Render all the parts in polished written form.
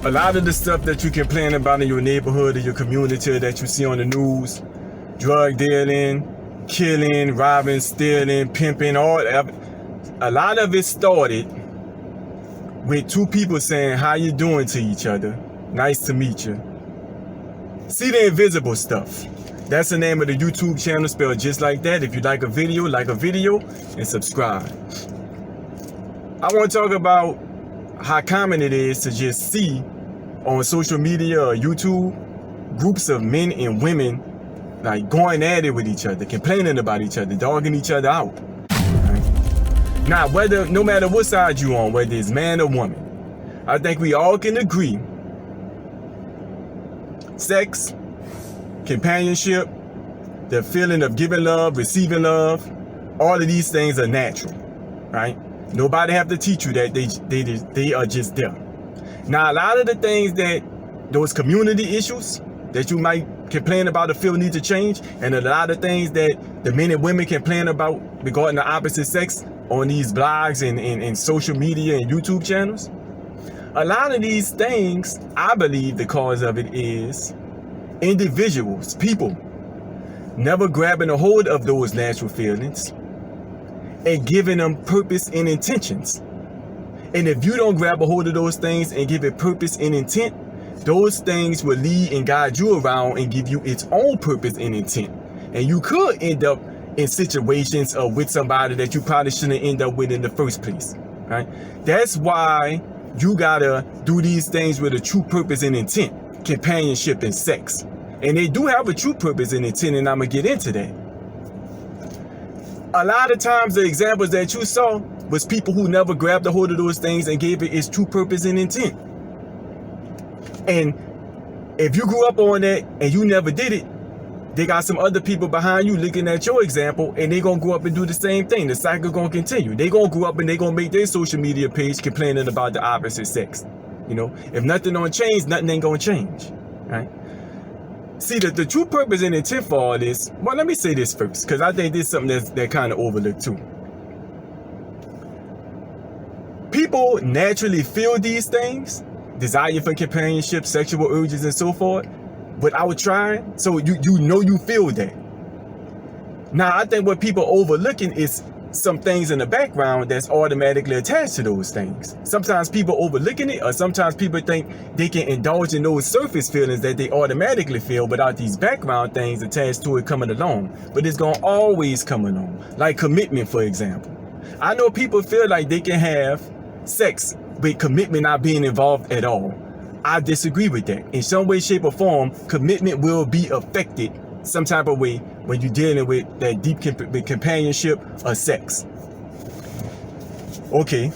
A lot of the stuff that you complain about in your neighborhood or your community that you see on the news, drug dealing, killing, robbing, stealing, pimping, a lot of it started with two people saying, "How you doing?" to each other. "Nice to meet you." See the invisible stuff. That's the name of the YouTube channel, spelled just like that. If you like a video, and subscribe. I want to talk about how common it is to just see on social media or YouTube groups of men and women like going at it with each other, complaining about each other, dogging each other out. Right? Now, no matter what side you on, whether it's man or woman, I think we all can agree sex, companionship, the feeling of giving love, receiving love, all of these things are natural, right? Nobody have to teach you that. They are just there. Now, a lot of the things those community issues that you might complain about or feel need to change, and a lot of things that the men and women complain about regarding the opposite sex on these blogs and social media and YouTube channels, a lot of these things, I believe the cause of it is individuals, people, never grabbing a hold of those natural feelings and giving them purpose and intentions. And if you don't grab a hold of those things and give it purpose and intent, those things will lead and guide you around and give you its own purpose and intent. And you could end up in situations with somebody that you probably shouldn't end up with in the first place, right? That's why you gotta do these things with a true purpose and intent, companionship and sex. And they do have a true purpose and intent, and I'm gonna get into that. A lot of times the examples that you saw was people who never grabbed a hold of those things and gave it its true purpose and intent. And if you grew up on that and you never did it, they got some other people behind you looking at your example, and they gonna grow up and do the same thing. The cycle gonna continue. They gonna grow up and they gonna make their social media page complaining about the opposite sex. You know, if nothing don't change, nothing ain't gonna change, right? See, the true purpose and intent for all this, well, let me say this first, because I think this is something that kind of overlooked too. People naturally feel these things, desire for companionship, sexual urges, and so forth, without trying. So you know you feel that. Now, I think what people overlooking is some things in the background that's automatically attached to those things. Sometimes people overlooking it, or sometimes people think they can indulge in those surface feelings that they automatically feel without these background things attached to it coming along. But it's gonna always come along. Like commitment, for example. I know people feel like they can have sex with commitment not being involved at all. I disagree with that. In some way, shape, or form, commitment will be affected some type of way when you're dealing with that deep companionship or sex. Okay,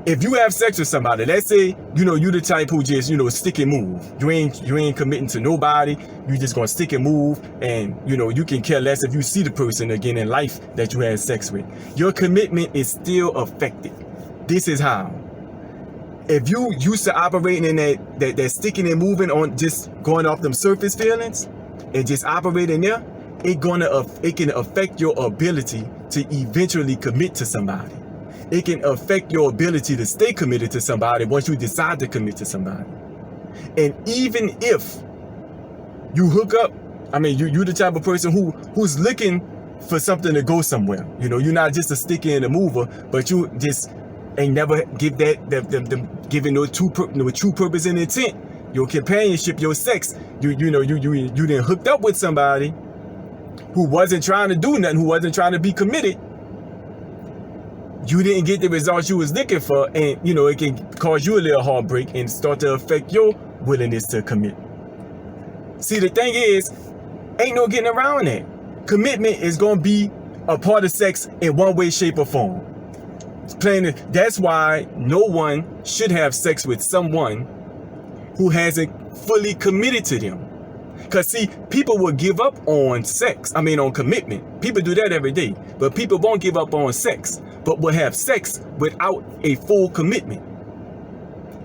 if you have sex with somebody, let's say, you the type who just, stick and move. You ain't committing to nobody. You just gonna stick and move, and you can care less if you see the person again in life that you had sex with. Your commitment is still affected. This is how. If you used to operating in that sticking and moving on, just going off them surface feelings and just operating there, it can affect your ability to eventually commit to somebody. It can affect your ability to stay committed to somebody once you decide to commit to somebody. And even if you hook up, you the type of person who's looking for something to go somewhere. You're not just a sticker and a mover, but you just ain't never give them giving no true purpose and intent. Your companionship, your sex, you done hooked up with somebody who wasn't trying to do nothing, who wasn't trying to be committed. You didn't get the results you was looking for, and it can cause you a little heartbreak and start to affect your willingness to commit. See, the thing is, ain't no getting around that. Commitment is gonna be a part of sex in one way, shape, or form. That's why no one should have sex with someone who hasn't fully committed to them. Because see, people will give up on on commitment. People do that every day. But people won't give up on sex, but will have sex without a full commitment.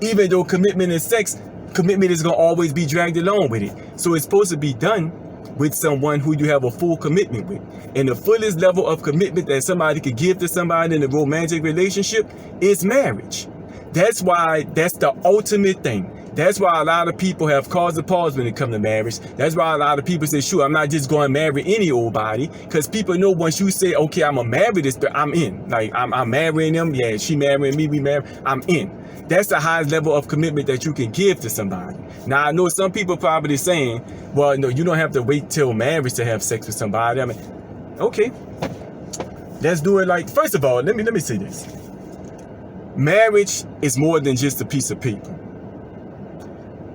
Even though commitment is sex, commitment is going to always be dragged along with it. So it's supposed to be done with someone who you have a full commitment with. And the fullest level of commitment that somebody could give to somebody in a romantic relationship is marriage. That's why that's the ultimate thing. That's why a lot of people have cause to pause when it comes to marriage. That's why a lot of people say, sure, I'm not just going to marry any old body. Because people know once you say, okay, I'm going to marry this, but I'm in. Like, I'm marrying them. Yeah, she marrying me, we marry. I'm in. That's the highest level of commitment that you can give to somebody. Now, I know some people probably saying, well, no, you don't have to wait till marriage to have sex with somebody. I mean, okay. Let's do it like, first of all, let me say this. Marriage is more than just a piece of paper.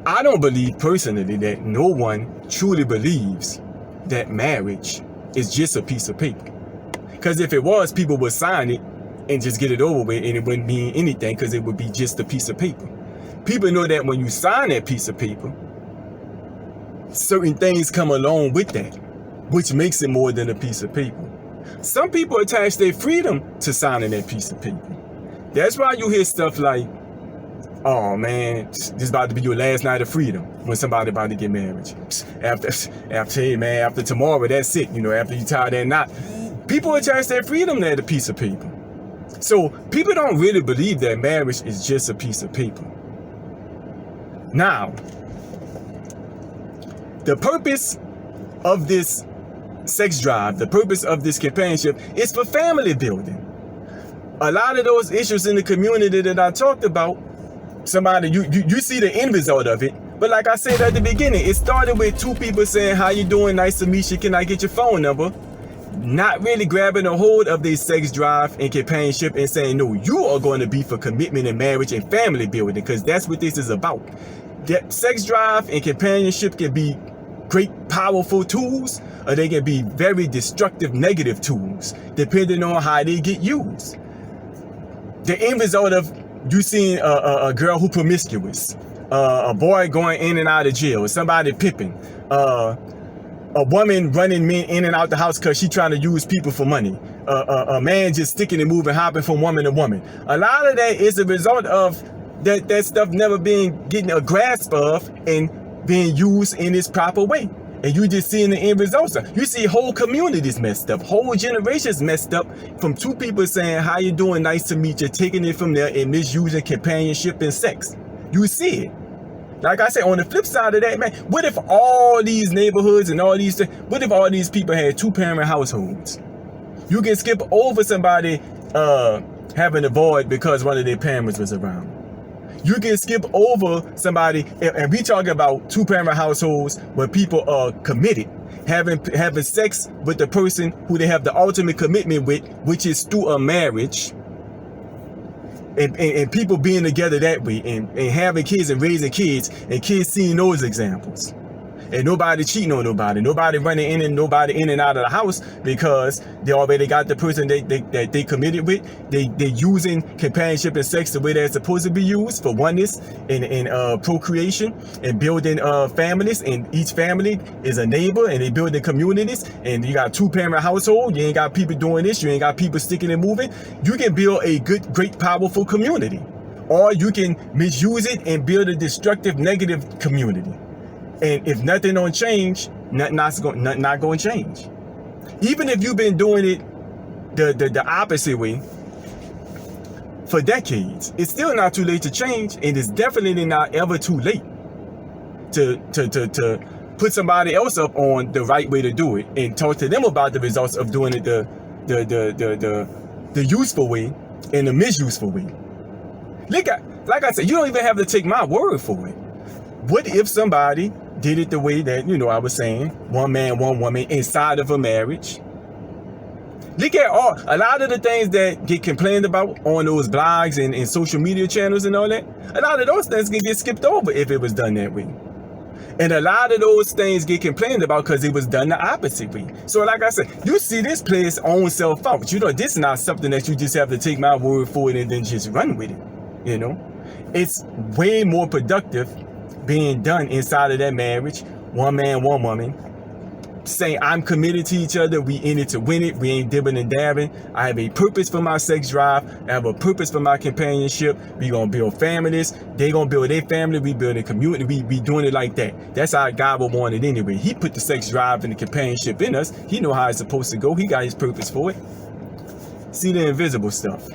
I don't believe personally that no one truly believes that marriage is just a piece of paper. Because if it was, people would sign it and just get it over with, and it wouldn't mean anything because it would be just a piece of paper. People know that when you sign that piece of paper, certain things come along with that, which makes it more than a piece of paper. Some people attach their freedom to signing that piece of paper. That's why you hear stuff like, oh man, this is about to be your last night of freedom when somebody about to get married. After tomorrow, that's it. You know, after you tie that knot. People attach their freedom to a piece of paper. So people don't really believe that marriage is just a piece of paper. Now, the purpose of this sex drive, the purpose of this companionship is for family building. A lot of those issues in the community that I talked about, somebody, you see the end result of it. But like I said at the beginning, it started with two people saying, how you doing? Nice to meet you. Can I get your phone number? Not really grabbing a hold of their sex drive and companionship and saying, no, you are going to be for commitment and marriage and family building, because that's what this is about. That sex drive and companionship can be great, powerful tools, or they can be very destructive, negative tools, depending on how they get used. The end result of you seeing a girl who promiscuous, a boy going in and out of jail, somebody pimping, a woman running men in and out the house because she trying to use people for money, a man just sticking and moving, hopping from woman to woman. A lot of that is a result of that stuff never getting a grasp of and being used in its proper way. And you just seeing the end results. You see whole communities messed up, whole generations messed up from two people saying, how you doing? Nice to meet you, taking it from there and misusing companionship and sex. You see it. Like I said, on the flip side of that, man, what if all these neighborhoods and all these, what if all these people had two-parent households? You can skip over somebody having a void because one of their parents was around. You can skip over somebody, and we talking about two-parent households where people are committed, having sex with the person who they have the ultimate commitment with, which is through a marriage. And people being together that way, and having kids and raising kids, and kids seeing those examples. And nobody cheating on nobody, nobody running in and nobody in and out of the house because they already got the person that they committed with. They using companionship and sex the way they're supposed to be used for oneness and procreation and building families. And each family is a neighbor and they building communities. And you got a two-parent household. You ain't got people doing this. You ain't got people sticking and moving. You can build a good, great, powerful community, or you can misuse it and build a destructive, negative community. And if nothing don't change, nothing not going to change. Even if you've been doing it the opposite way for decades, it's still not too late to change, and it's definitely not ever too late to put somebody else up on the right way to do it and talk to them about the results of doing it the useful way and the misuseful way. Like I said, you don't even have to take my word for it. What if somebody did it the way that, I was saying, one man, one woman inside of a marriage? Look at a lot of the things that get complained about on those blogs and social media channels and all that. A lot of those things can get skipped over if it was done that way. And a lot of those things get complained about because it was done the opposite way. So like I said, you see this play its own self out. This is not something that you just have to take my word for it and then just run with it. It's way more productive being done inside of that marriage, one man, one woman, saying I'm committed to each other, we in it to win it, we ain't dibbing and dabbing. I have a purpose for my sex drive, I have a purpose for my companionship. We gonna build families, they gonna build their family, we build a community, we doing it like that. That's how God would want it anyway. He put the sex drive and the companionship in us. He know how it's supposed to go. He got his purpose for it. See the invisible stuff.